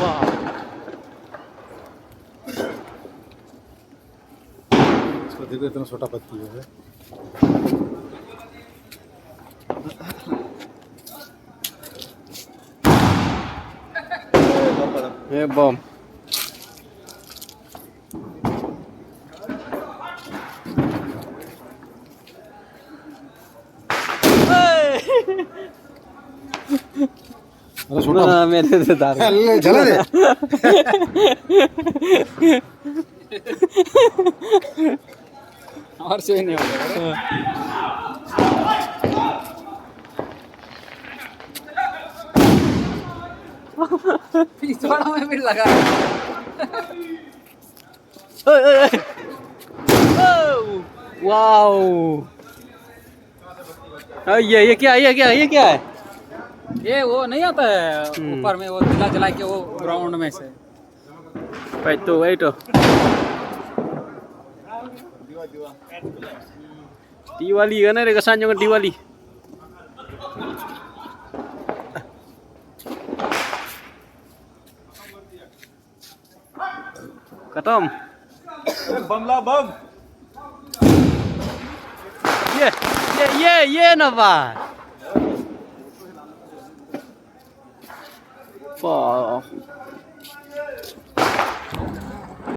वाह इसको देखो इतना छोटा पत्ती है। ये बम अरे छोटा ना मेरे से दारू अल्ले चला दे। और से नहीं होगा। पिछवाड़ा में भी लगा वाओ ये क्या है ये वो नहीं आता है ऊपर में वो जला जला के वो ग्राउंड में से wait Diwali kan ada kesan dengan Diwali Katom बमला बम ये ना वाह